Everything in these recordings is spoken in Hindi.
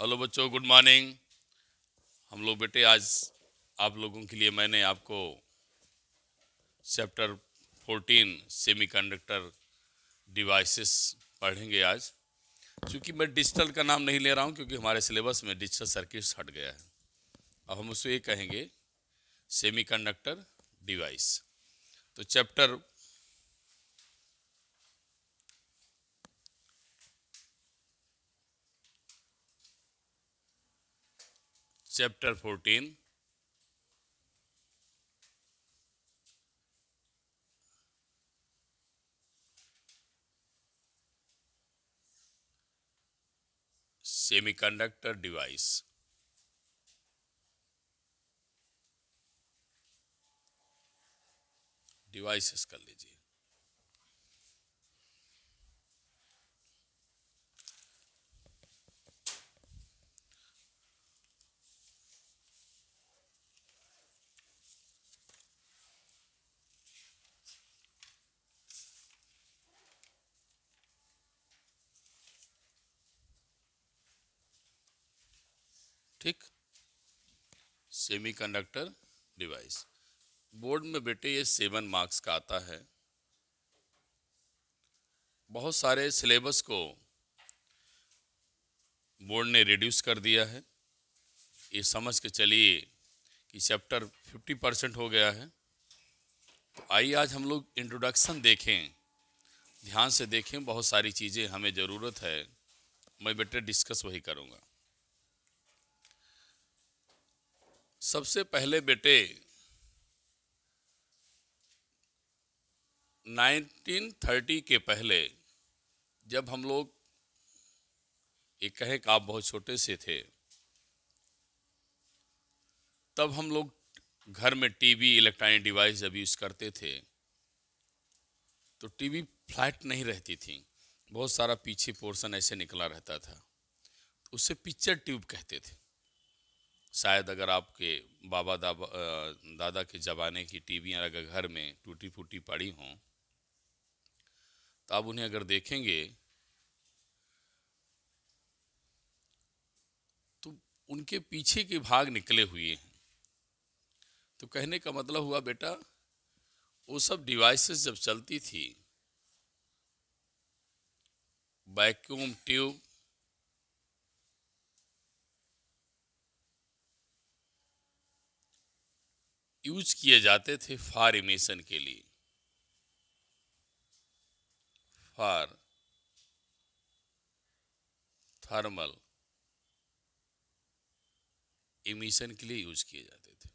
हेलो बच्चों, गुड मॉर्निंग। हम लोग बेटे आज आप लोगों के लिए मैंने आपको चैप्टर 14 सेमीकंडक्टर डिवाइसेस पढ़ेंगे आज। क्योंकि मैं डिजिटल का नाम नहीं ले रहा हूँ क्योंकि हमारे सिलेबस में डिजिटल सर्किट्स हट गया है। अब हम उसको ये कहेंगे सेमीकंडक्टर डिवाइस। तो चैप्टर 14 सेमीकंडक्टर डिवाइस। डिवाइसेस कर लीजिए। ठीक, सेमीकंडक्टर डिवाइस। बोर्ड में बेटे ये 7 मार्क्स का आता है। बहुत सारे सिलेबस को बोर्ड ने रिड्यूस कर दिया है। ये समझ के चलिए कि चैप्टर 50% हो गया है। तो आइए आज हम लोग इंट्रोडक्शन देखें, ध्यान से देखें। बहुत सारी चीज़ें हमें ज़रूरत है, मैं बेटे डिस्कस वही करूँगा। सबसे पहले बेटे 1930 के पहले, जब हम लोग ये कहें कि आप बहुत छोटे से थे, तब हम लोग घर में टीवी इलेक्ट्रॉनिक डिवाइस जब यूज़ करते थे तो टीवी फ्लैट नहीं रहती थी, बहुत सारा पीछे पोर्शन ऐसे निकला रहता था। तो उसे पिक्चर ट्यूब कहते थे। शायद अगर आपके दादा के ज़माने की टीवियाँ अगर घर में टूटी फूटी पड़ी हों तो आप उन्हें अगर देखेंगे तो उनके पीछे के भाग निकले हुए हैं। तो कहने का मतलब हुआ बेटा, वो सब डिवाइसेस जब चलती थी, वैक्यूम ट्यूब, यूज किए जाते थे फार इमिशन के लिए, फार थर्मल इमिशन के लिए यूज किए जाते थे।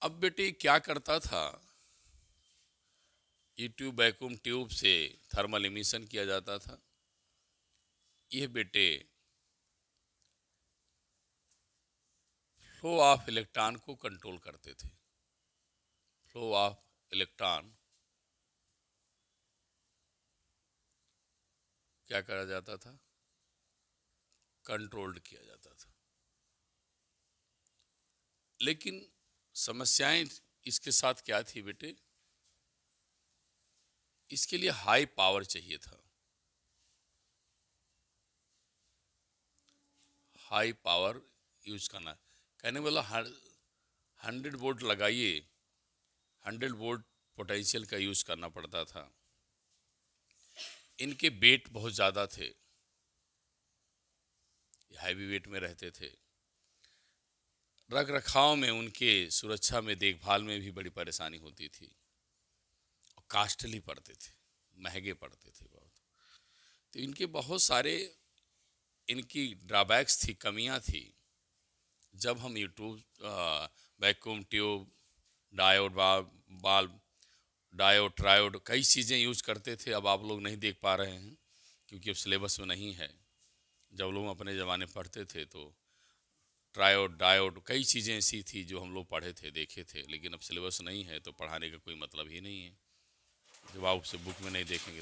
अब बेटे क्या करता था, ये ट्यूब वैक्यूम ट्यूब से थर्मल इमिशन किया जाता था। ये बेटे फ्लो ऑफ इलेक्ट्रॉन को कंट्रोल करते थे। फ्लो ऑफ इलेक्ट्रॉन क्या करा जाता था, कंट्रोल्ड किया जाता था। लेकिन समस्याएं इसके साथ क्या थी बेटे, इसके लिए हाई पावर चाहिए था। हाई पावर यूज करना, कहने वाला 100 वोल्ट लगाइए, 100 वोल्ट पोटेंशियल का यूज करना पड़ता था। इनके वेट बहुत ज़्यादा थे, हैवी वेट में रहते थे। रख रखाव में, उनके सुरक्षा में, देखभाल में भी बड़ी परेशानी होती थी। और कास्टली पड़ते थे, महंगे पड़ते थे बहुत। तो इनके बहुत सारे इनकी ड्रॉबैक्स थी, कमियां थी। जब हम YouTube vacuum tube, diode bulb, diode triode, कई चीज़ें यूज करते थे। अब आप लोग नहीं देख पा रहे हैं क्योंकि अब सिलेबस में नहीं है। जब लोग अपने ज़माने पढ़ते थे तो ट्रायोड डायोड कई चीज़ें ऐसी थी जो हम लोग पढ़े थे, देखे थे। लेकिन अब सिलेबस नहीं है तो पढ़ाने का कोई मतलब ही नहीं है जब आप उसे बुक में नहीं देखेंगे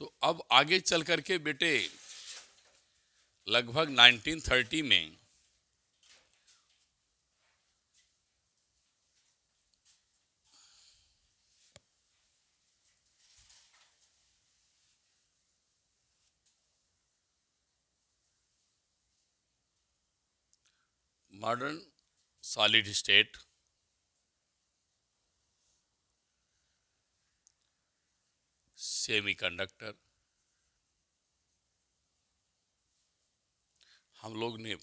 तो अब आगे चल करके बेटे लगभग 1930 में मॉडर्न सॉलिड स्टेट सेमीकंडक्टर, हम लोग ने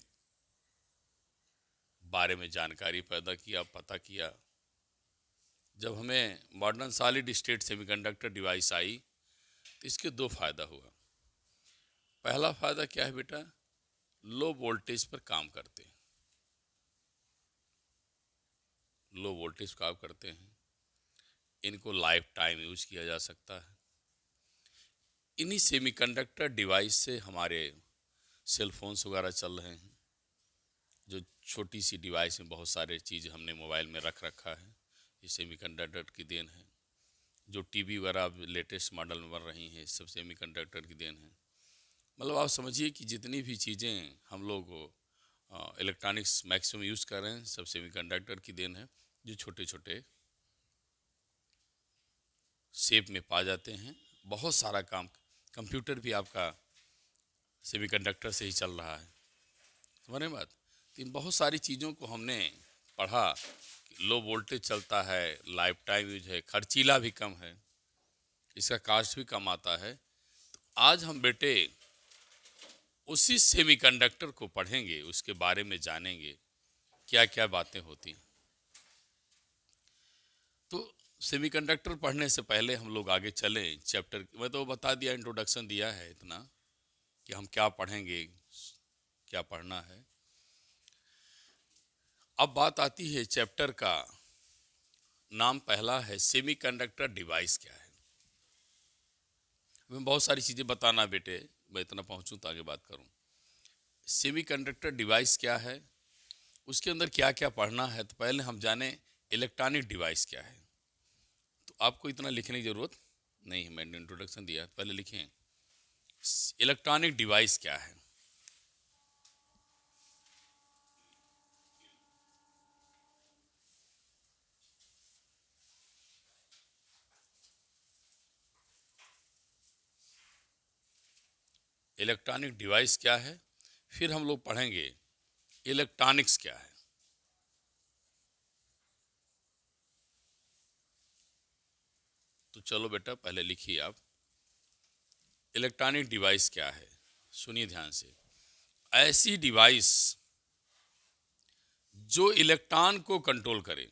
बारे में जानकारी पैदा किया, पता किया। जब हमें modern solid state semiconductor device आई तो इसके दो फायदा हुआ। पहला फायदा क्या है बेटा, लो वोल्टेज पर काम करते हैं, लो वोल्टेज काम करते हैं, इनको लाइफ टाइम यूज किया जा सकता है। इन्हीं सेमीकंडक्टर डिवाइस से हमारे सेल फोन्स वगैरह चल रहे हैं, जो छोटी सी डिवाइस में बहुत सारे चीज़ हमने मोबाइल में रख रखा है, ये सेमीकंडक्टर की देन है। जो टीवी वगैरह अब लेटेस्ट मॉडल में बन रही हैं, सब सेमीकंडक्टर की देन है। मतलब आप समझिए कि जितनी भी चीज़ें हम लोग इलेक्ट्रॉनिक्स मैक्सिमम यूज़ कर रहे हैं, सब सेमीकंडक्टर की देन है, जो छोटे छोटे शेप में पा जाते हैं। बहुत सारा काम, कंप्यूटर भी आपका सेमीकंडक्टर से ही चल रहा है, समझ रहे हैं बात। तो इन बहुत सारी चीज़ों को हमने पढ़ा कि लो वोल्टेज चलता है, लाइफ टाइम यूज है, खर्चीला भी कम है, इसका कास्ट भी कम आता है। तो आज हम बेटे उसी सेमीकंडक्टर को पढ़ेंगे, उसके बारे में जानेंगे क्या क्या बातें होती हैं। तो सेमीकंडक्टर पढ़ने से पहले हम लोग आगे चलें चैप्टर, मैं तो बता दिया, इंट्रोडक्शन दिया है इतना कि हम क्या पढ़ेंगे, क्या पढ़ना है। अब बात आती है चैप्टर का नाम पहला है सेमीकंडक्टर डिवाइस क्या है। मैं बहुत सारी चीज़ें बताना बेटे, मैं इतना पहुंचूं तो आगे बात करूं। सेमीकंडक्टर डिवाइस क्या है, उसके अंदर क्या क्या पढ़ना है। तो पहले हम जाने इलेक्ट्रॉनिक डिवाइस क्या है। तो आपको इतना लिखने की ज़रूरत नहीं है, मैंने इंट्रोडक्शन दिया, पहले लिखें इलेक्ट्रॉनिक डिवाइस क्या है। इलेक्ट्रॉनिक डिवाइस क्या है, फिर हम लोग पढ़ेंगे इलेक्ट्रॉनिक्स क्या है। तो चलो बेटा पहले लिखिए आप, इलेक्ट्रॉनिक डिवाइस क्या है। सुनिए ध्यान से, ऐसी डिवाइस जो इलेक्ट्रॉन को कंट्रोल करे।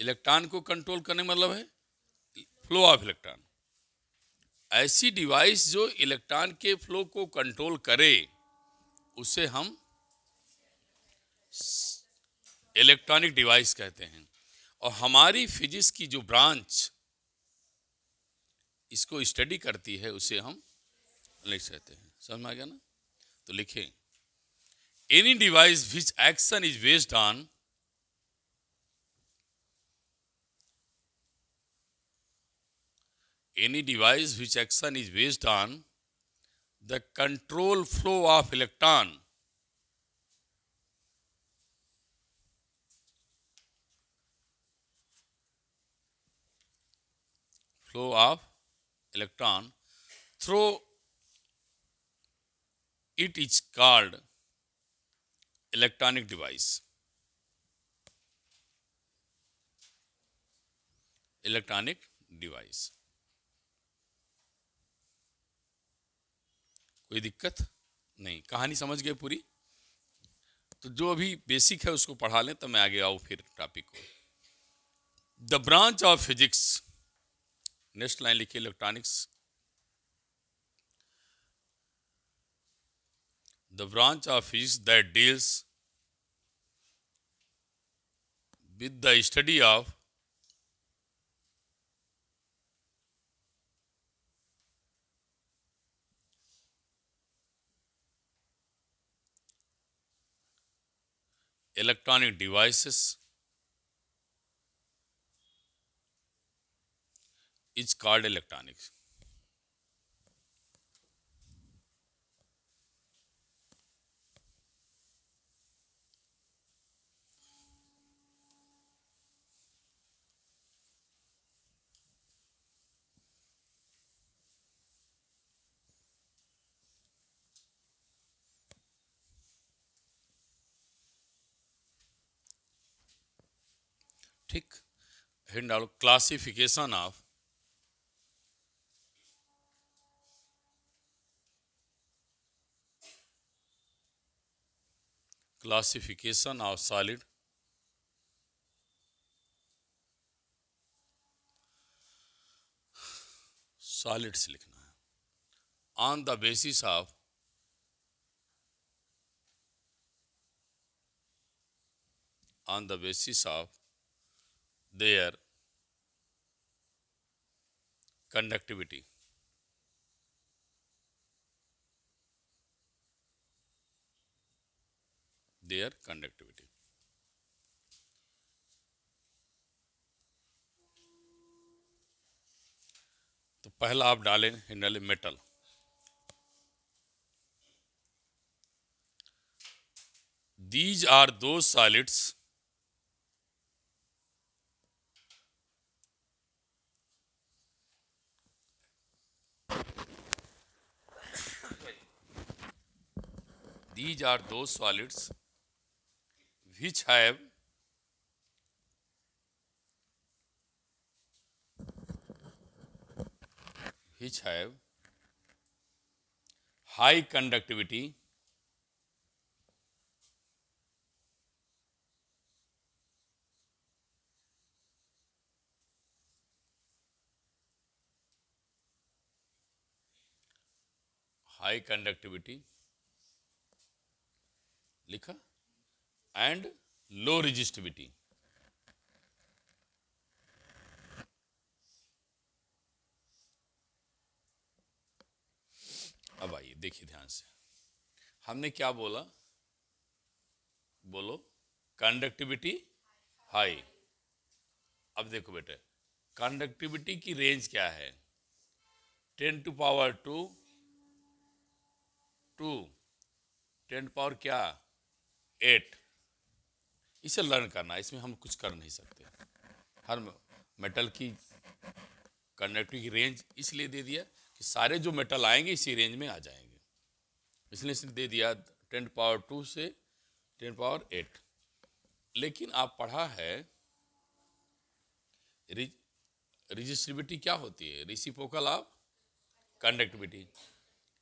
इलेक्ट्रॉन को कंट्रोल करने मतलब है फ्लो ऑफ इलेक्ट्रॉन। ऐसी डिवाइस जो इलेक्ट्रॉन के फ्लो को कंट्रोल करे, उसे हम इलेक्ट्रॉनिक डिवाइस कहते हैं। और हमारी फिजिक्स की जो ब्रांच इसको स्टडी करती है, उसे हम इलेक्ट्रिक कहते हैं। समझ में आ गया ना। तो लिखें, any device which action is based on any device which action is based on the control flow of electron flow of electron through it is called electronic device। Electronic device, कोई दिक्कत नहीं, कहानी समझ गए पूरी। तो जो अभी बेसिक है उसको पढ़ा लें, तो मैं आगे आऊँ फिर टॉपिक को। The branch of physics, next line लिखिए, electronics. The branch of physics that deals with the study of electronic devices is called electronics। ठीक। हिंट डालो, क्लासिफिकेशन ऑफ सॉलिड सॉलिड्स लिखना है। On the basis of their conductivity. Their conductivity. तो पहला आप डालें, हिंट डालें मेटल। दीज आर दो solids these are those solids which have high conductivity लिखा, एंड लो रेजिस्टिविटी। अब आइए देखिए ध्यान से, हमने क्या बोला, बोलो कंडक्टिविटी हाई। अब देखो बेटे, कंडक्टिविटी की रेंज क्या है, 10⁻², टू 10 पावर क्या, 8। इसे लर्न करना, इसमें हम कुछ कर नहीं सकते। हर मेटल की कंडक्टिविटी की रेंज इसलिए दे दिया कि सारे जो मेटल आएंगे इसी रेंज में आ जाएंगे, इसलिए इसने दे दिया 10⁻² से 10⁻8। लेकिन आप पढ़ा है रेजिस्टिविटी क्या होती है, रेसिप्रोकल ऑफ कंडक्टिविटी।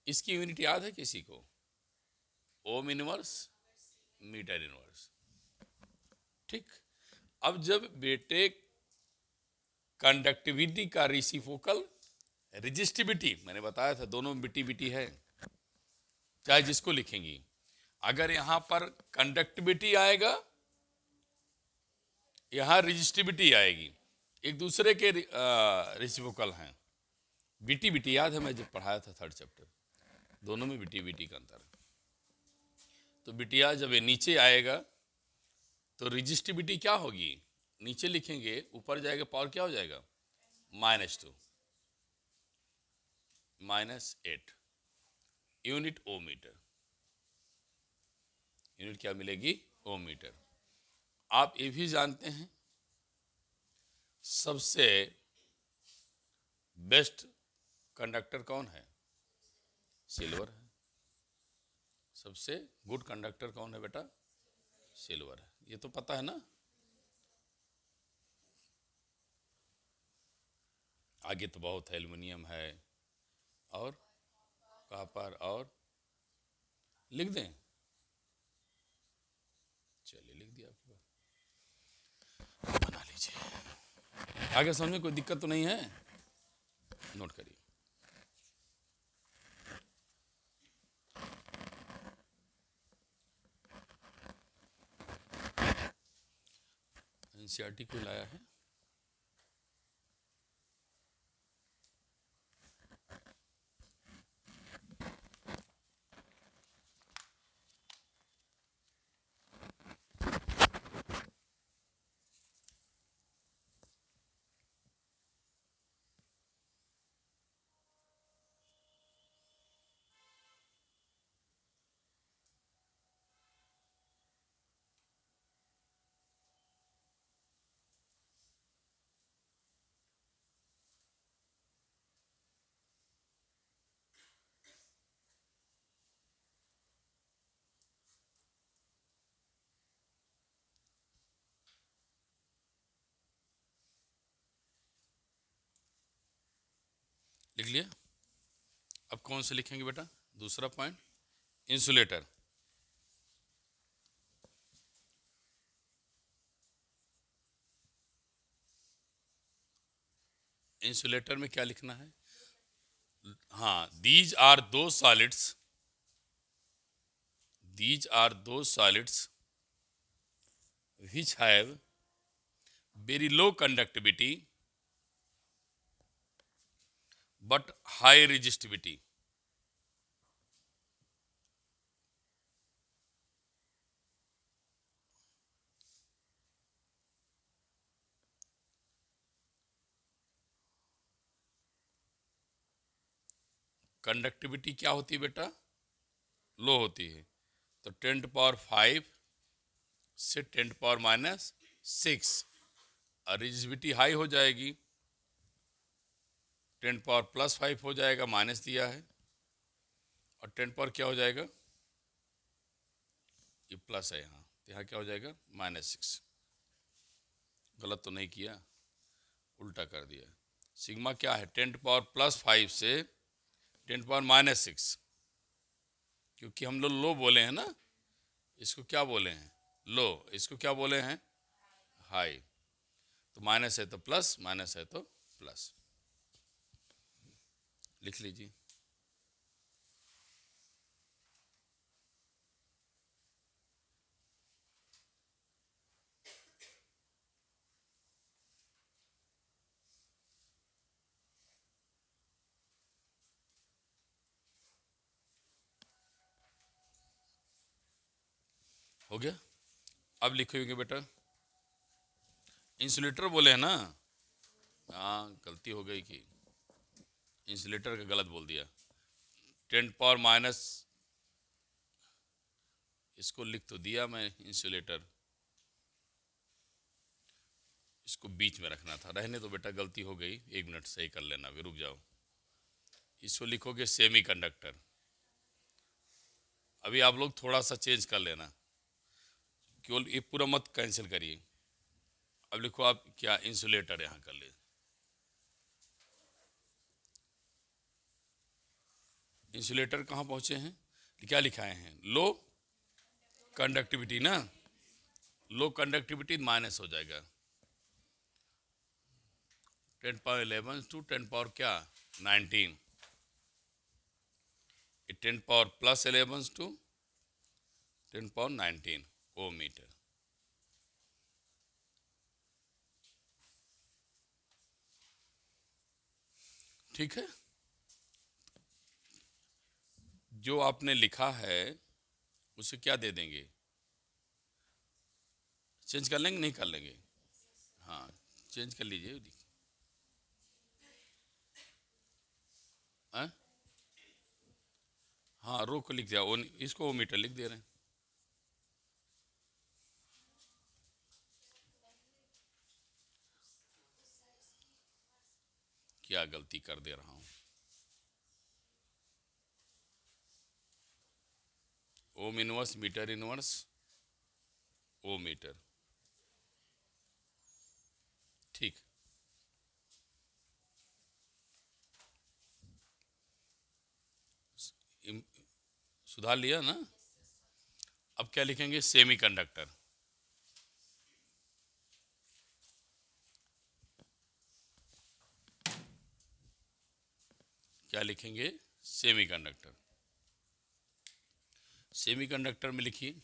इसकी यूनिट याद है किसी को, ओम इनवर्स मीटर इनवर्स। ठीक। अब जब बेटे कंडक्टिविटी का रेसिप्रोकल रेजिस्टिविटी, मैंने बताया था दोनों बिटी बिटी है, चाहे जिसको लिखेंगी, अगर यहां पर कंडक्टिविटी आएगा, यहां रेजिस्टिविटी आएगी, एक दूसरे के रेसिप्रोकल हैं। बीटी बीटी याद है, मैं जब पढ़ाया था 3rd चैप्टर, दोनों में बीटी बीटी का अंतर है। तो बिटिया जब ये नीचे आएगा तो रेजिस्टिविटी क्या होगी, नीचे लिखेंगे, ऊपर जाएगा पावर क्या हो जाएगा, -2 -8। यूनिट ओ मीटर, यूनिट क्या मिलेगी, ओ मीटर। आप ये भी जानते हैं सबसे बेस्ट कंडक्टर कौन है, सिल्वर है। सबसे गुड कंडक्टर कौन है बेटा, सिल्वर है, ये तो पता है ना। आगे तो बहुत है, एल्युमिनियम है और कॉपर, और लिख दें, चलिए लिख दिया आपके पास, बना लीजिए। आगे समझ में कोई दिक्कत तो नहीं है, नोट करिए। एनसीईआरटी को लाया है, लिख लिया। अब कौन से लिखेंगे बेटा? दूसरा पॉइंट, इंसुलेटर। इंसुलेटर में क्या लिखना है? हाँ, these are those solids which have very low conductivity but high resistivity. Conductivity क्या होती है बेटा? लो होती है। तो 10⁵ से 10⁻⁶, और रेजिस्टिविटी हाई हो जाएगी, 10⁻+5 हो जाएगा, माइनस दिया है, और 10 क्या हो जाएगा? ये प्लस है यहाँ, तो यहाँ क्या हो जाएगा? -6। गलत तो नहीं किया, उल्टा कर दिया। सिग्मा क्या है? 10⁻+5 से 10⁻⁻6, क्योंकि हम लोग लो बोले हैं ना, इसको क्या बोले हैं? लो। इसको क्या बोले हैं? हाई। तो माइनस है तो प्लस, माइनस है तो प्लस। लिख लीजिए। हो गया। अब लिखोगे बेटा, इंसुलेटर बोले हैं ना? हाँ, गलती हो गई कि इंसुलेटर का गलत बोल दिया। 10⁻, इसको लिख तो दिया मैं इंसुलेटर, इसको बीच में रखना था। रहने तो बेटा, गलती हो गई, 1 मिनट सही कर लेना, अभी रुक जाओ। इसको लिखोगे सेमी कंडक्टर। अभी आप लोग थोड़ा सा चेंज कर लेना, केवल ये पूरा मत कैंसिल करिए। अब लिखो आप क्या? इंसुलेटर यहाँ कर ले। इंसुलेटर कहाँ पहुँचे हैं? क्या लिखाए हैं? लो कंडक्टिविटी ना, लो कंडक्टिविटी माइनस हो जाएगा, 10⁻11 टू 10 क्या? 19, 10⁻+11 टू 10⁻19 ओ मीटर। ठीक है, जो आपने लिखा है उसे क्या दे देंगे? चेंज कर लेंगे? नहीं कर लेंगे? हाँ, चेंज कर लीजिए। हाँ, हाँ, रो को लिख दिया, इसको ओ मीटर लिख दे रहे हैं। क्या गलती कर दे रहा हूँ? ओम इनवर्स, मीटर इनवर्स, ओ मीटर। ठीक, सुधार लिया ना? अब क्या लिखेंगे? Semi conductor. क्या लिखेंगे? Semi conductor. सेमी कंडक्टर में लिखिए,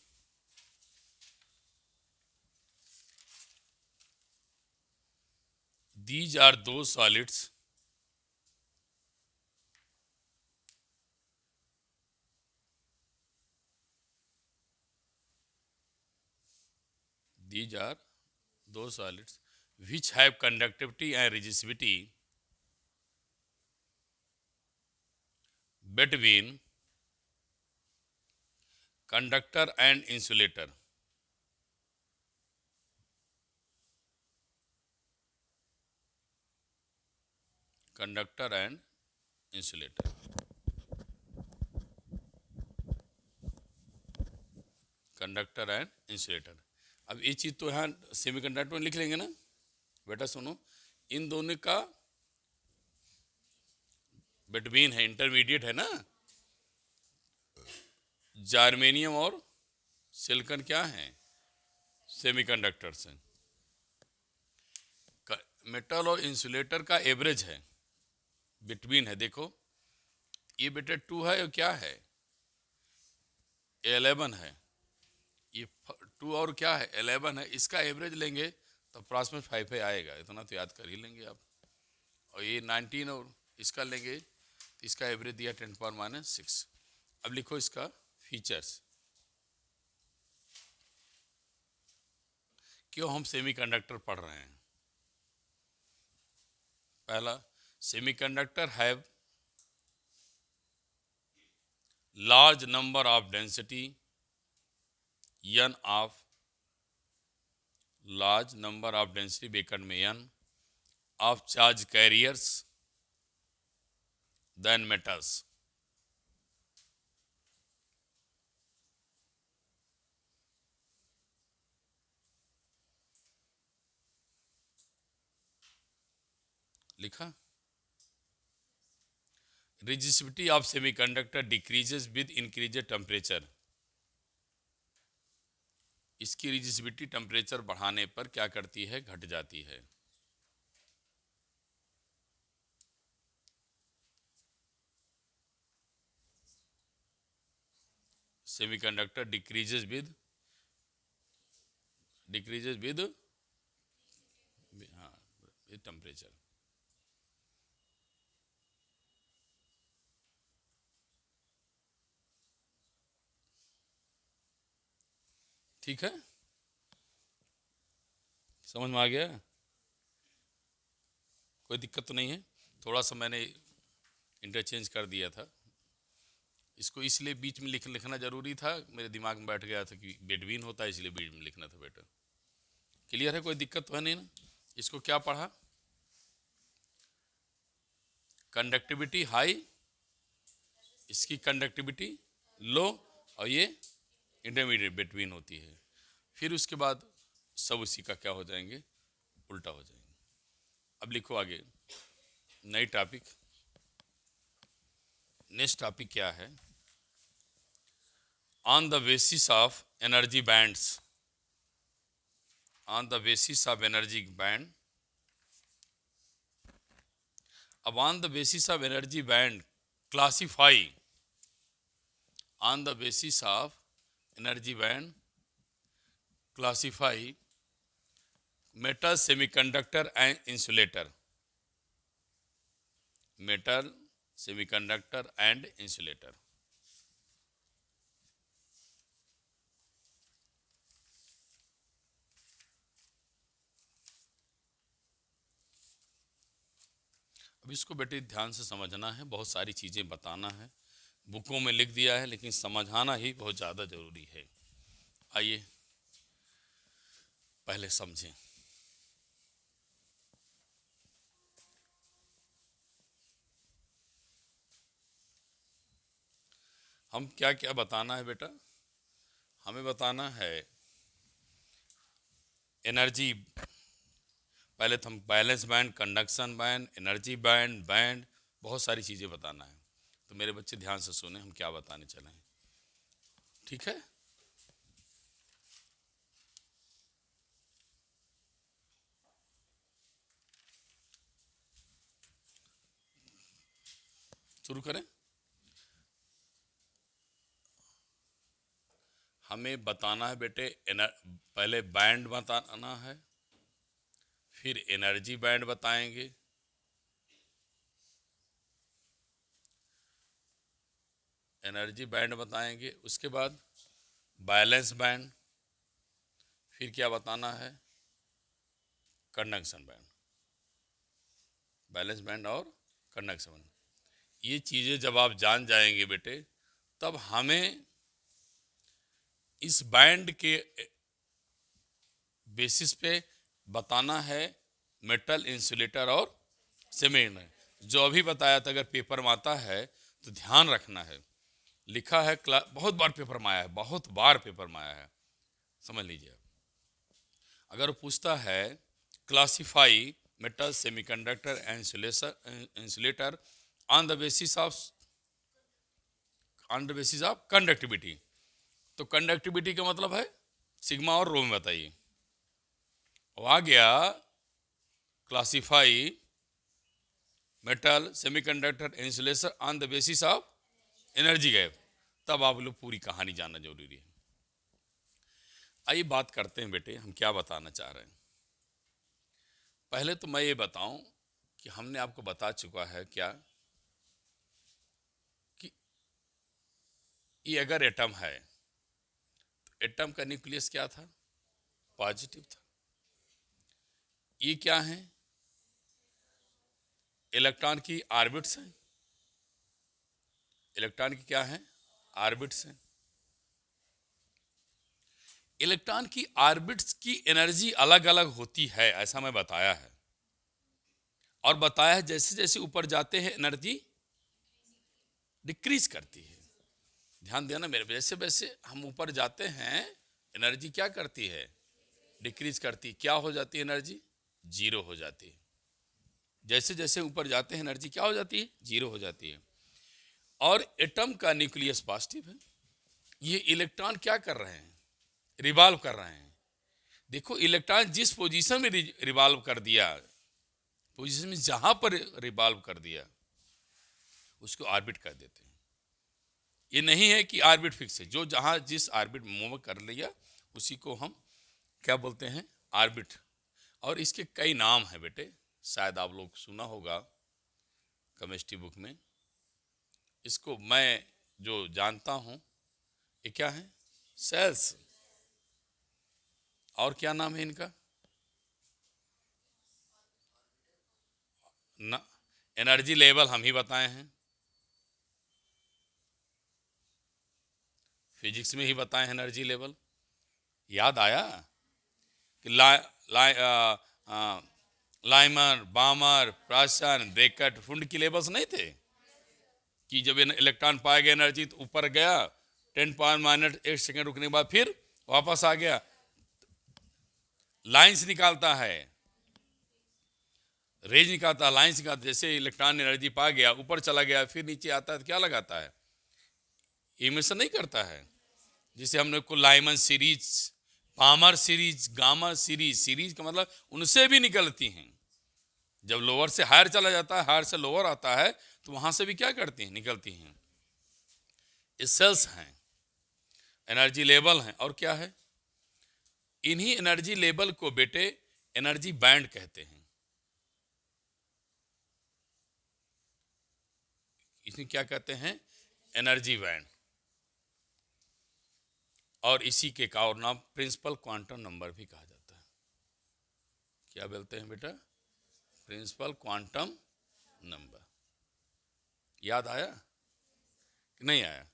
these are those solids these are those solids which have conductivity and resistivity between conductor and insulator. Conductor and insulator. Conductor and insulator. अब ये चीज़ तो यहाँ सेमीकंडक्टर में लिख लेंगे ना बेटा? सुनो, इन दोनों का बिटवीन है, इंटरमीडिएट है ना। जर्मेनियम और सिलिकॉन क्या है? सेमीकंडक्टर्स हैं। मेटल और इंसुलेटर का एवरेज है, बिटवीन है। देखो ये बेटा 2 है और क्या है? 11 है। ये 2 और क्या है? 11 है। इसका एवरेज लेंगे तो अप्रॉक्सीमेट 5 आएगा, इतना तो याद कर ही लेंगे आप। और ये 19 और इसका लेंगे तो इसका एवरेज दिया 10⁻⁶। अब लिखो इसका फीचर्स। क्यों हम सेमीकंडक्टर पढ़ रहे हैं? पहला, semiconductor have large number of density n of large number of density bracket में n of charge carriers than metals. लिखा। Resistivity of semiconductor decreases with increased temperature. इसकी रेजिस्टिविटी टेम्परेचर बढ़ाने पर क्या करती है? घट जाती है। सेमीकंडक्टर डिक्रीजेस विद हाँ, विद टेम्परेचर। ठीक है, समझ में आ गया? कोई दिक्कत तो नहीं है? थोड़ा सा मैंने इंटरचेंज कर दिया था इसको, इसलिए बीच में लिखना जरूरी था, मेरे दिमाग में बैठ गया था कि बिटवीन होता है, इसलिए बीच में लिखना था बेटा। क्लियर है? कोई दिक्कत तो है नहीं ना? इसको क्या पढ़ा? कंडक्टिविटी हाई, इसकी कंडक्टिविटी लो, और ये इंटरमीडिएट बिटवीन होती है। फिर उसके बाद सब उसी का क्या हो जाएंगे? उल्टा हो जाएंगे। अब लिखो आगे नई टॉपिक। नेक्स्ट टॉपिक क्या है? On the basis of energy bands. On the basis of energy band. अब on the basis of energy band classify. On the basis of energy band classify metal, semiconductor and insulator. Metal, semiconductor and insulator. अब इसको बेटे ध्यान से समझना है, बहुत सारी चीज़ें बताना है, बुकों में लिख दिया है, लेकिन समझाना ही बहुत ज़्यादा जरूरी है। आइए पहले समझें। हम क्या क्या बताना है बेटा? हमें बताना है एनर्जी। पहले तो हम balance band, conduction band, energy band, बहुत सारी चीज़ें बताना है। तो मेरे बच्चे ध्यान से सुने हम क्या बताने चले हैं। ठीक है? शुरू करें। हमें बताना है बेटे पहले बैंड बताना है, फिर एनर्जी बैंड बताएंगे, एनर्जी बैंड बताएंगे, उसके बाद बैलेंस बैंड, फिर क्या बताना है? Conduction band. बैलेंस बैंड और कंडक्शन बैंड, ये चीज़ें जब आप जान जाएंगे बेटे, तब हमें इस बैंड के बेसिस पे बताना है मेटल, इंसुलेटर और सीमेंट। जो अभी बताया था, अगर पेपर में आता है तो ध्यान रखना है। लिखा है बहुत बार पेपर में आया है, बहुत बार पेपर में आया है, समझ लीजिए। अगर वो पूछता है classify metal, semiconductor and insulator on the basis of conductivity. तो कंडक्टिविटी का मतलब है सिग्मा और रो में बताइए। अब आ गया classify metal semiconductor insulation on the basis of energy gap. तब आप लोग पूरी कहानी जानना जरूरी है। आइए बात करते हैं बेटे, हम क्या बताना चाह रहे हैं। पहले तो मैं ये बताऊं कि हमने आपको बता चुका है क्या कि ये अगर एटम है तो एटम का न्यूक्लियस क्या था? पॉजिटिव था। ये क्या है? इलेक्ट्रॉन की ऑर्बिट्स हैं। इलेक्ट्रॉन की क्या है? ऑर्बिट्स हैं। इलेक्ट्रॉन की ऑर्बिट्स की एनर्जी अलग अलग होती है, ऐसा मैं बताया है। और बताया है जैसे जैसे ऊपर जाते हैं एनर्जी डिक्रीज करती है। ध्यान देना मेरे, वैसे वैसे हम ऊपर जाते हैं एनर्जी क्या करती है? डिक्रीज करती। क्या हो जाती है? एनर्जी जीरो हो जाती है। जैसे जैसे ऊपर जाते हैं एनर्जी क्या हो जाती है? जीरो हो जाती है। और एटम का न्यूक्लियस पॉजिटिव है। ये इलेक्ट्रॉन क्या कर रहे हैं? रिवॉल्व कर रहे हैं। देखो इलेक्ट्रॉन जिस पोजीशन में रिवॉल्व कर दिया, पोजीशन में जहां पर रिवॉल्व कर दिया उसको ऑर्बिट कर देते हैं। ये नहीं है कि ऑर्बिट फिक्स है, जो जहां जिस ऑर्बिट में मूव कर लिया उसी को हम क्या बोलते हैं? ऑर्बिट। और इसके कई नाम हैं बेटे, शायद आप लोग सुना होगा केमिस्ट्री बुक में। इसको मैं जो जानता हूं ये क्या है? सेल्स। और क्या नाम है इनका? ना, एनर्जी लेवल हम ही बताए हैं, फिजिक्स में ही बताए हैं एनर्जी लेवल। याद आया कि लाइमर, बामर, प्राशन, ब्रैकेट, फुंड की लेवल्स नहीं थे कि जब इलेक्ट्रॉन पाया गया एनर्जी तो ऊपर गया 10⁻⁸ रुकने के बाद फिर वापस आ गया। लाइंस निकालता है, रेज निकालता है, लाइंस निकालता है। जैसे इलेक्ट्रॉन एनर्जी पा गया, ऊपर चला गया, फिर नीचे आता है तो क्या लगाता है? इमिशन नहीं करता है। जिसे हमने को Lyman series, Palmer series, gamma series, series का मतलब उनसे भी निकलती हैं। जब लोअर से हायर चला जाता है, हायर से लोअर आता है तो वहां से भी क्या करती हैं? निकलती हैं। ये सेल्स हैं, एनर्जी लेवल हैं। और क्या है? इन्हीं एनर्जी लेवल को बेटे एनर्जी बैंड कहते हैं। इसमें क्या कहते हैं? Energy band. और इसी के का और नाम प्रिंसिपल क्वांटम नंबर भी कहा जाता है। क्या बोलते हैं बेटा? Principal quantum number. याद आया कि नहीं आया?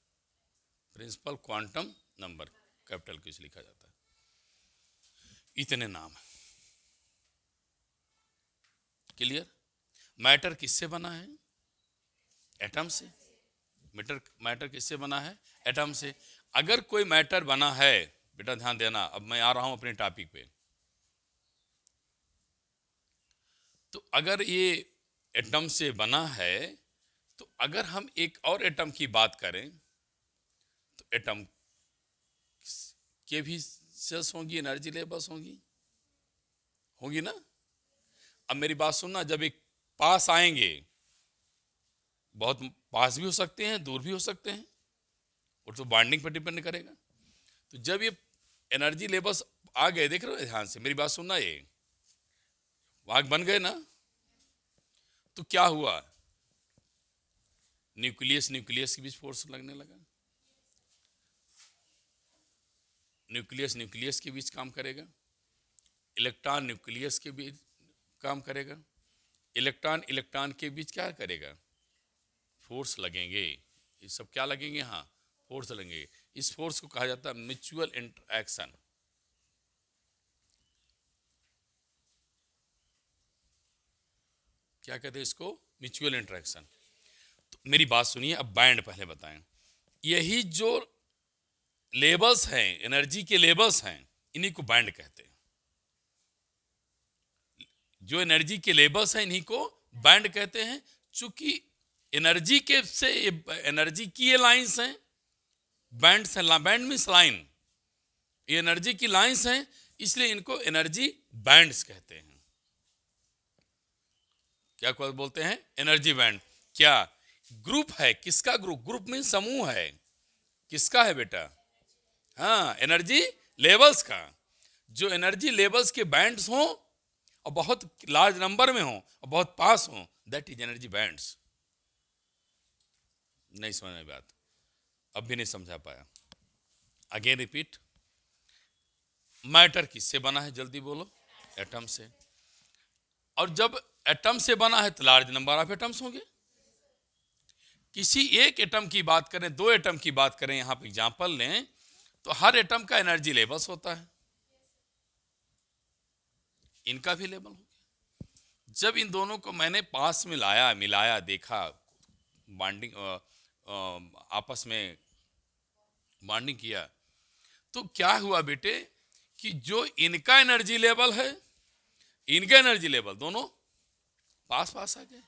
प्रिंसिपल क्वांटम नंबर कैपिटल किस लिखा जाता है। इतने नाम है। क्लियर? मैटर किससे बना है? एटम से। मैटर किससे बना है? एटम से। अगर कोई मैटर बना है, बेटा ध्यान देना, अब मैं आ रहा हूं अपने टॉपिक पे। तो अगर ये एटम से बना है तो अगर हम एक और एटम की बात करें तो एटम के भी सेल्स होंगी, एनर्जी लेवल्स होंगी ना। अब मेरी बात सुनना, जब एक पास आएंगे, बहुत पास भी हो सकते हैं, दूर भी हो सकते हैं, और तो बॉन्डिंग पर डिपेंड करेगा। तो जब ये एनर्जी लेवल्स आ गए, देख रहे हो ध्यान से, मेरी बात सुनना, ये वाग बन गए ना, तो क्या हुआ? न्यूक्लियस के बीच फोर्स लगने लगा। न्यूक्लियस के बीच काम करेगा। इलेक्ट्रॉन न्यूक्लियस के बीच काम करेगा। इलेक्ट्रॉन के बीच क्या करेगा? फोर्स लगेंगे। ये सब क्या लगेंगे? हाँ, फोर्स लगेंगे। इस फोर्स को कहा जाता है म्यूचुअल इंटरैक्शन। क्या कहते हैं इसको? Mutual interaction. तो मेरी बात सुनिए, अब बैंड पहले बताएं। यही जो लेवल्स हैं, एनर्जी के लेवल्स हैं, इन्हीं को बैंड कहते हैं। जो एनर्जी के लेवल्स हैं इन्हीं को बैंड कहते हैं। चूंकि एनर्जी के से एनर्जी की ये लाइंस हैं, बैंड्स हैं, बैंड मीन्स लाइन, ये एनर्जी की लाइंस हैं, इसलिए इनको एनर्जी बैंड्स कहते हैं। क्या बोलते हैं? Energy band. क्या ग्रुप है? किसका ग्रुप? ग्रुप मीन्स समूह है। किसका है बेटा? हाँ, एनर्जी लेवल्स का। जो एनर्जी लेवल्स के बैंड्स हों और बहुत लार्ज नंबर में हों और बहुत पास हों, दैट इज एनर्जी बैंड्स। नहीं समझ में बात? अब भी नहीं समझा पाया? Again repeat. मैटर किससे बना है? जल्दी बोलो। एटम से। और जब एटम से बना है तो लार्ज नंबर ऑफ एटम्स होंगे। किसी एक एटम की बात करें, दो एटम की बात करें, यहां पे एग्जांपल लें, तो हर एटम का एनर्जी लेवल्स होता है, इनका भी लेवल होगा। जब इन दोनों को मैंने पास में लाया, मिलाया, देखा, बॉन्डिंग आपस में बॉन्डिंग किया, तो क्या हुआ बेटे कि जो इनका एनर्जी लेवल है, इनका एनर्जी लेवल दोनों पास पास आ गए।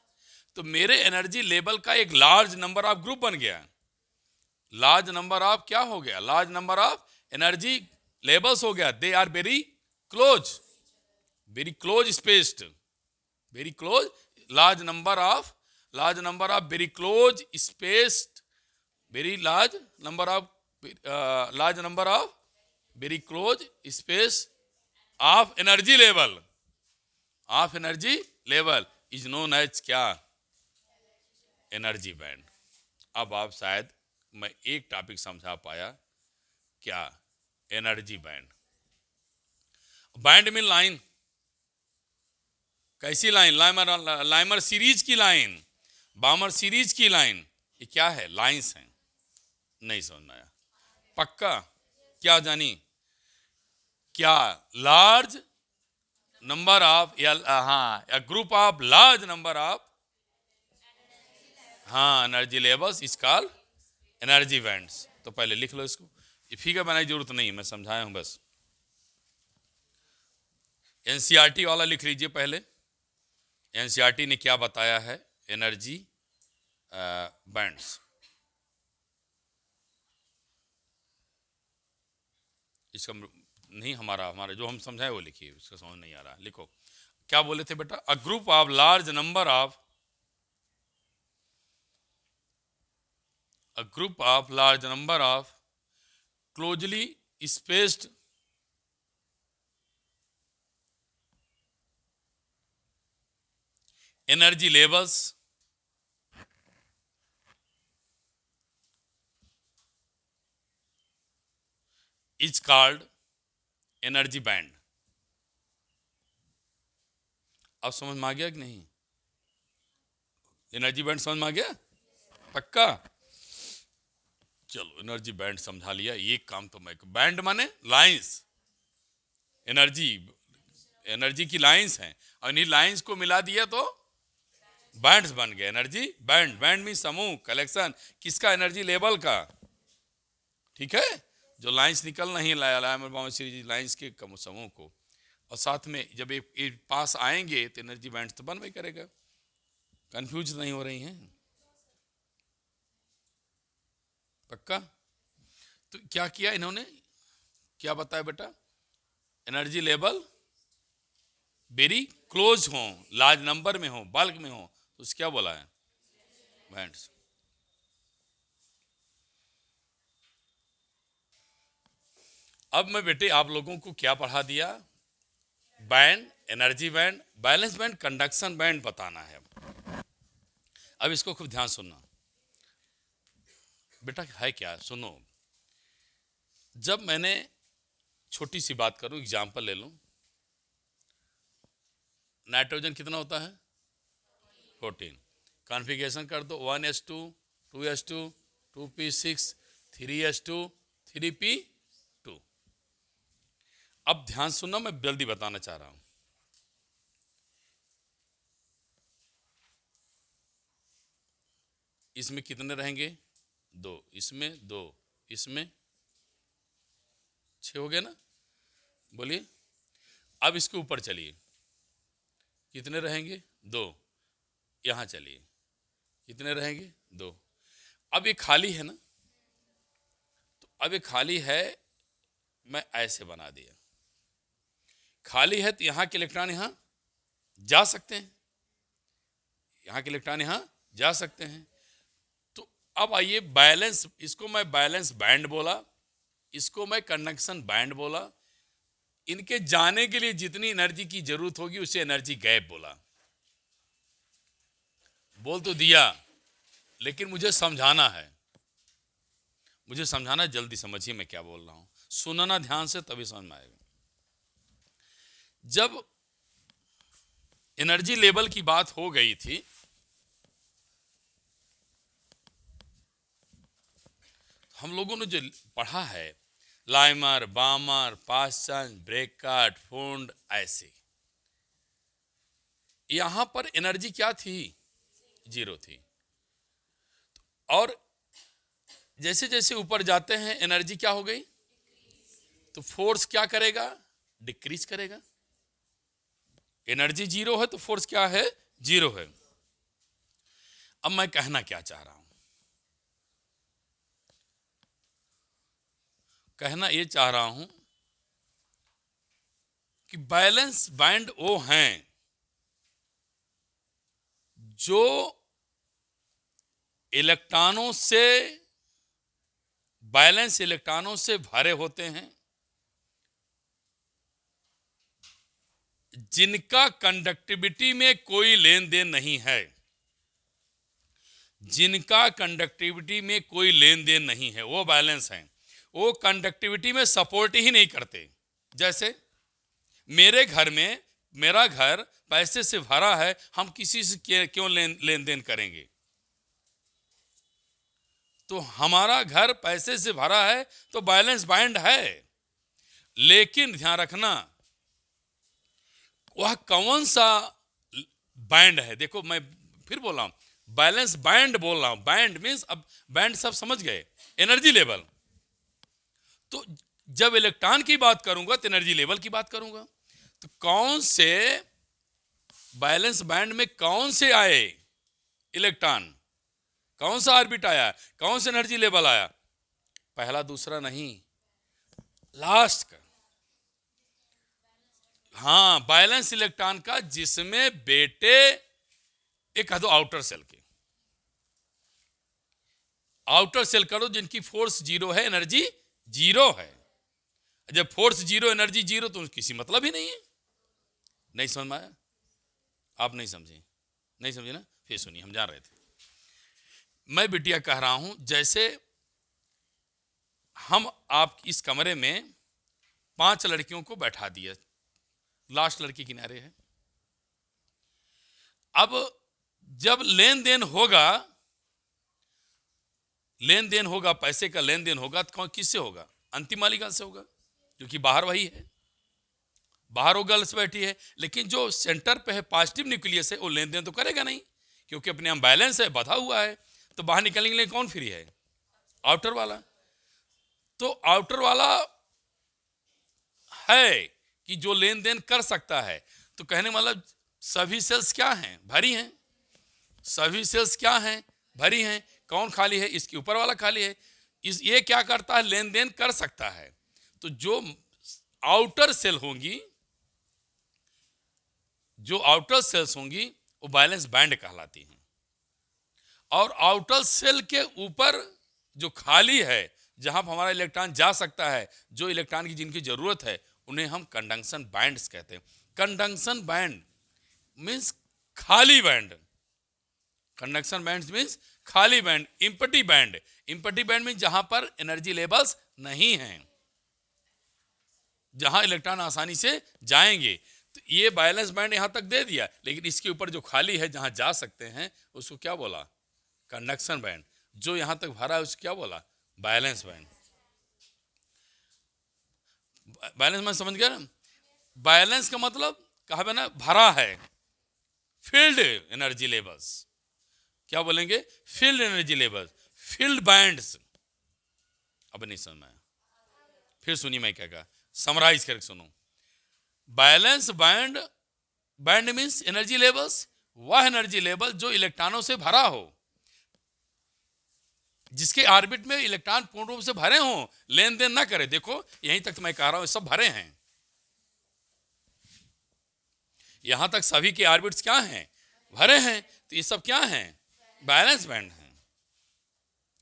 तो मेरे एनर्जी लेवल का एक लार्ज नंबर ऑफ ग्रुप बन गया। लार्ज नंबर ऑफ क्या हो गया? Large number of energy levels हो गया। They are very close, very close spaced, very close, large number of very close spaced, very large number of very close space of energy level, of energy level is known as क्या? Energy band. अब आप शायद मैं एक टॉपिक समझा पाया। क्या? Energy band. बैंड में लाइन, कैसी लाइन? लाइमर सीरीज की लाइन, बामर सीरीज की लाइन, ये क्या है? लाइंस हैं। नहीं समझ में आया? पक्का? क्या जानी? क्या लार्ज नंबर ऑफ या हाँ group of large number of हाँ energy levels is called energy bands. तो पहले लिख लो इसको, ये फिगर बनाने की जरूरत नहीं, मैं समझाया हूं बस। एनसीईआरटी वाला लिख लीजिए पहले। एनसीईआरटी ने क्या बताया है? Energy bands. इसका नहीं, हमारा जो हम समझाए वो लिखिए, उसका समझ नहीं आ रहा। लिखो, क्या बोले थे बेटा? A group of large number of closely spaced energy levels is called energy band. अब समझ में आ गया कि नहीं? एनर्जी बैंड समझ में आ गया? पक्का? चलो, एनर्जी बैंड समझा लिया। एक काम तो मैं, बैंड माने लाइंस, एनर्जी, एनर्जी की लाइंस हैं, और इन्हीं लाइंस को मिला दिया तो बैंड्स बन गए। एनर्जी बैंड, बैंड मीन समूह, कलेक्शन, किसका? एनर्जी लेवल का। ठीक है? जो लाइंस निकल नहीं सीरीज लाइंस के समूह को, और साथ में जब एक पास आएंगे तो एनर्जी बैंड तो बनवे करेगा। कंफ्यूज नहीं हो रही हैं? पक्का? तो क्या किया इन्होंने? क्या बताया बेटा? एनर्जी लेवल वेरी क्लोज हो, लार्ज नंबर में हो, बल्क में हो, तो उसे क्या बोला है? बैंड्स। अब मैं बेटे आप लोगों को क्या पढ़ा दिया? Band, energy band, balance band, conduction band बताना है। अब इसको खूब ध्यान सुनना बेटा। है क्या? सुनो, जब मैंने छोटी सी बात करूं, एग्जांपल ले लूं, नाइट्रोजन कितना होता है? 14। कॉन्फ़िगरेशन कर दो, 1s2 2s2 2p6 3s2 3p2। अब ध्यान सुनना, मैं जल्दी बताना चाह रहा हूं। इसमें कितने रहेंगे? 2, इसमें 2, इसमें 6 हो गए ना? बोलिए। अब इसके ऊपर चलिए, कितने रहेंगे? 2। यहां चलिए, कितने रहेंगे? 2। अब ये खाली है ना, तो अब ये खाली है, मैं ऐसे बना दिया। खाली है तो यहाँ के इलेक्ट्रॉन यहाँ जा सकते हैं, यहाँ के इलेक्ट्रॉन यहाँ जा सकते हैं। तो अब आइए बैलेंस, इसको मैं बैलेंस बैंड बोला, इसको मैं कंडक्शन बैंड बोला। इनके जाने के लिए जितनी एनर्जी की जरूरत होगी उसे एनर्जी गैप बोला। बोल तो दिया, लेकिन मुझे समझाना है, मुझे समझाना है। जल्दी समझिए मैं क्या बोल रहा हूं, सुनना ध्यान से तभी समझ में आएगा। जब एनर्जी लेवल की बात हो गई थी, हम लोगों ने जो पढ़ा है लाइमर, बामर, पास्टन, ब्रेकार्ड, फुंड, ऐसे, यहां पर एनर्जी क्या थी? 0 थी। और जैसे जैसे ऊपर जाते हैं एनर्जी क्या हो गई? तो फोर्स क्या करेगा? डिक्रीज करेगा। एनर्जी 0 है तो फोर्स क्या है? 0 है। अब मैं कहना क्या चाह रहा हूं? कहना यह चाह रहा हूं कि बैलेंस बैंड वो हैं जो इलेक्ट्रॉनों से, बैलेंस इलेक्ट्रॉनों से भरे होते हैं, जिनका कंडक्टिविटी में कोई लेन देन नहीं है, जिनका कंडक्टिविटी में कोई लेन देन नहीं है, वो बैलेंस हैं। वो कंडक्टिविटी में सपोर्ट ही नहीं करते। जैसे मेरे घर में, मेरा घर पैसे से भरा है, हम किसी से क्यों लेन देन करेंगे? तो हमारा घर पैसे से भरा है तो बैलेंस बैंड है। लेकिन ध्यान रखना, वह कौन सा बैंड है? देखो मैं फिर बोल रहा हूं, बैलेंस बैंड बोल रहा हूं। बैंड मीन्स, अब बैंड सब समझ गए, एनर्जी लेवल। तो जब इलेक्ट्रॉन की बात करूंगा तो एनर्जी लेवल की बात करूंगा। तो कौन से बैलेंस बैंड में कौन से आए इलेक्ट्रॉन? कौन सा ऑर्बिट आया? कौन सा एनर्जी लेवल आया? पहला दूसरा नहीं, लास्ट का। हाँ, बैलेंस इलेक्ट्रॉन का, जिसमें बेटे एक कह दो आउटर सेल के, आउटर सेल करो जिनकी फोर्स 0 है, एनर्जी 0 है। जब फोर्स 0, एनर्जी 0, तो किसी मतलब ही नहीं है। नहीं समझ में आया? आप नहीं समझे? नहीं समझे ना? फिर सुनिए, हम जा रहे थे। मैं बिटिया कह रहा हूं, जैसे हम आप इस कमरे में 5 लड़कियों को बैठा दिया, लास्ट लड़की किनारे है। अब जब लेन देन होगा, लेन देन होगा, पैसे का लेन देन होगा, तो किससे होगा? अंतिम वाली गर्ल से होगा, क्योंकि बाहर वही है, बाहर वो गर्ल्स बैठी है। लेकिन जो सेंटर पे है, पॉजिटिव न्यूक्लियस है, वो लेन देन तो करेगा नहीं, क्योंकि अपने हम बैलेंस है, बधा हुआ है। तो बाहर निकलने के लिए कौन फ्री है? आउटर वाला। तो आउटर वाला है कि जो लेन देन कर सकता है। तो कहने मतलब सभी सेल्स क्या हैं? भरी हैं। सभी सेल्स क्या हैं? भरी हैं। कौन खाली है? इसके ऊपर वाला खाली है। ये क्या करता है? लेन देन कर सकता है। तो जो आउटर सेल होंगी, जो आउटर सेल्स होंगी, वो बैलेंस बैंड कहलाती हैं। और आउटर सेल के ऊपर जो खाली है, जहां पर हमारा इलेक्ट्रॉन जा सकता है, जो इलेक्ट्रॉन की जिनकी जरूरत है, उन्हें हम कंडक्शन बैंड्स कहते हैं। कंडक्शन बैंड मीन्स खाली बैंड। कंडक्शन बैंड मीन्स खाली बैंड। इंपटी बैंड, इंपटी बैंड मीन्स जहां पर एनर्जी लेवल्स नहीं हैं, जहां इलेक्ट्रॉन आसानी से जाएंगे। तो ये बैलेंस बैंड यहां तक दे दिया, लेकिन इसके ऊपर जो खाली है, जहां जा सकते हैं, उसको क्या बोला? Conduction band. जो यहां तक भरा है उसको क्या बोला? Balance band. बैलेंस में समझ गया ना? बैलेंस का मतलब कहा ना, भरा है। फील्ड एनर्जी लेवल्स, क्या बोलेंगे? Field energy levels, field bands. अब नहीं समझ में आया? फिर सुनिए मैं क्या कहा, समराइज करके सुनो। Balance band, band means energy levels, वह एनर्जी लेवल जो इलेक्ट्रॉनों से भरा हो, जिसके ऑर्बिट में इलेक्ट्रॉन पूर्ण रूप से भरे हों, लेन देन ना करे। देखो यहीं तक मैं कह रहा हूं, सब भरे हैं, यहां तक सभी के ऑर्बिट्स क्या हैं, भरे हैं। तो ये सब क्या हैं, बैलेंस बैंड हैं।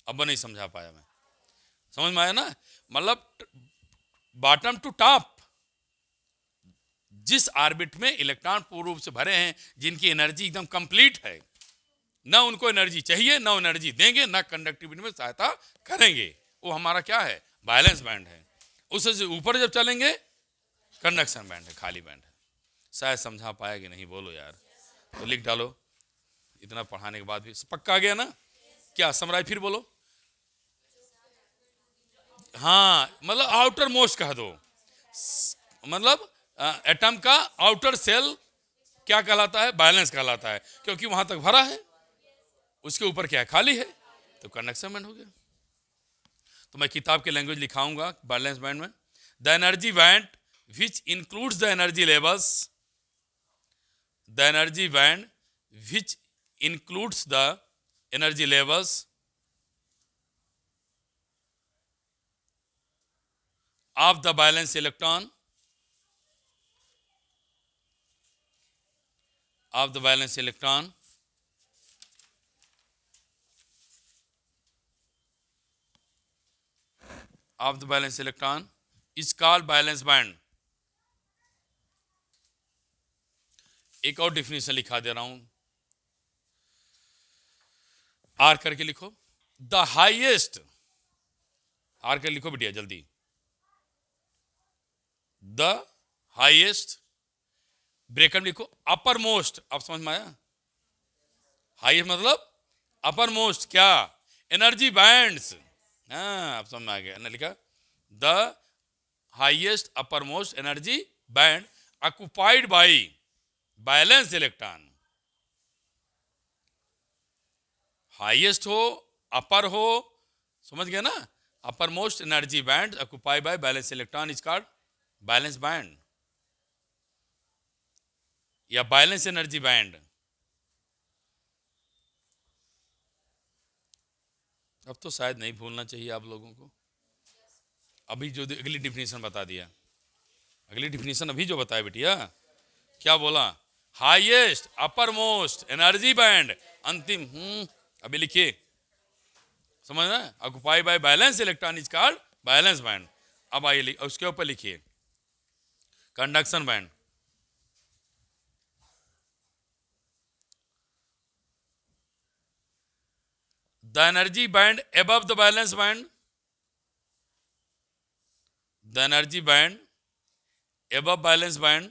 अब नहीं समझा पाया मैं, समझ में आया ना? मतलब बॉटम टू टॉप, जिस ऑर्बिट में इलेक्ट्रॉन पूर्ण रूप से भरे हैं, जिनकी एनर्जी एकदम कंप्लीट है, ना उनको एनर्जी चाहिए, ना एनर्जी देंगे, ना कंडक्टिविटी में सहायता करेंगे, वो हमारा क्या है, बैलेंस बैंड है। उससे ऊपर जब चलेंगे, कंडक्शन बैंड है, खाली बैंड है। शायद समझा पाया कि नहीं, बोलो यार, तो लिख डालो। इतना पढ़ाने के बाद भी पक्का आ गया ना? क्या समराइज फिर बोलो। हाँ, मतलब आउटर मोस्ट कह दो, मतलब एटम का आउटर सेल क्या कहलाता है, बैलेंस कहलाता है, क्योंकि वहां तक भरा है, उसके ऊपर क्या है, खाली है, तो कंडक्शन बैंड हो गया। तो मैं किताब के लैंग्वेज लिखाऊंगा बैलेंस बैंड में, the energy band which includes the energy levels, the energy band which includes the energy levels of the valence electron, of the valence electron of the valence electron is called valence band। एक और डिफिनेशन लिखा दे रहा हूं, आर करके लिखो, द हाईएस्ट, आर करके लिखो बेटिया जल्दी, द हाईएस्ट, ब्रेकेट में लिखो अपर मोस्ट। अब समझ में आया, हाईएस्ट मतलब अपर मोस्ट, क्या, एनर्जी बैंड्स। हाँ, अब समझ में आ गया ना, लिखा the highest upper most energy band occupied by balance electron. Highest हो, अपर हो, समझ गए ना, upper most energy band occupied by balance electron is called balance band या बैलेंस एनर्जी बैंड। अब तो शायद नहीं भूलना चाहिए आप लोगों को। अभी जो अगली डिफिनेशन बता दिया, अगली डिफिनेशन अभी जो बताया बेटिया, क्या बोला, highest upper most energy band, अंतिम अभी लिखिए, समझ ना, occupied by balance electron is called balance band. अब आइए उसके ऊपर लिखिए conduction band, the energy band above the valence band, the energy band above valence band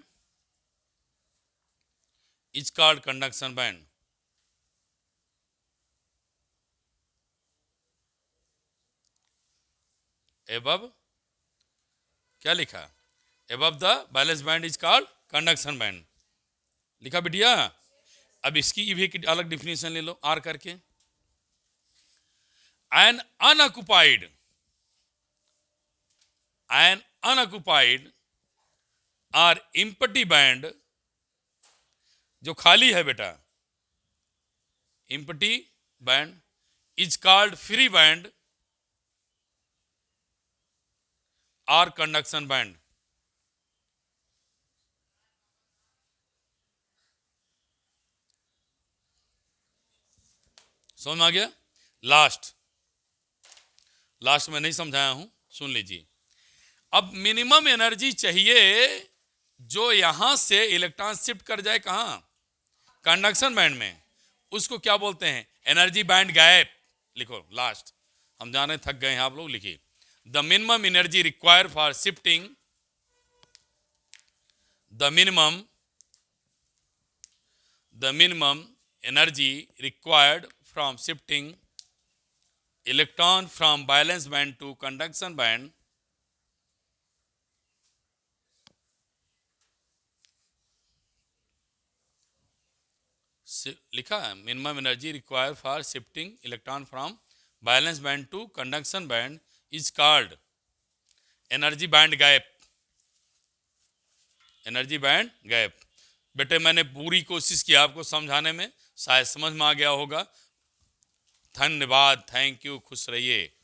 is called conduction band। above क्या लिखा, above the valence band is called conduction band, लिखा बिटिया। अब इसकी भी एक अलग डिफिनेशन ले लो, आर करके, an unoccupied, an unoccupied or empty band, जो खाली है बेटा, empty band is called free band और कंडक्शन बैंड। समझ में आ गया? लास्ट में नहीं समझाया हूं, सुन लीजिए। अब मिनिमम एनर्जी चाहिए जो यहां से इलेक्ट्रॉन शिफ्ट कर जाए, कहां, कंडक्शन बैंड में, उसको क्या बोलते हैं, एनर्जी बैंड गैप। लिखो लास्ट, हम जाने थक गए हैं आप लोग, लिखिए the minimum energy required for shifting, the minimum energy required from shifting electron from valence band to conduction band लिखा है, minimum energy require for shifting electron from valence band to conduction band is called energy band gap, energy band gap. बेटे मैंने पूरी कोशिश की आपको समझाने में, शायद समझ में आ गया होगा। धन्यवाद, थैंक यू, खुश रहिए।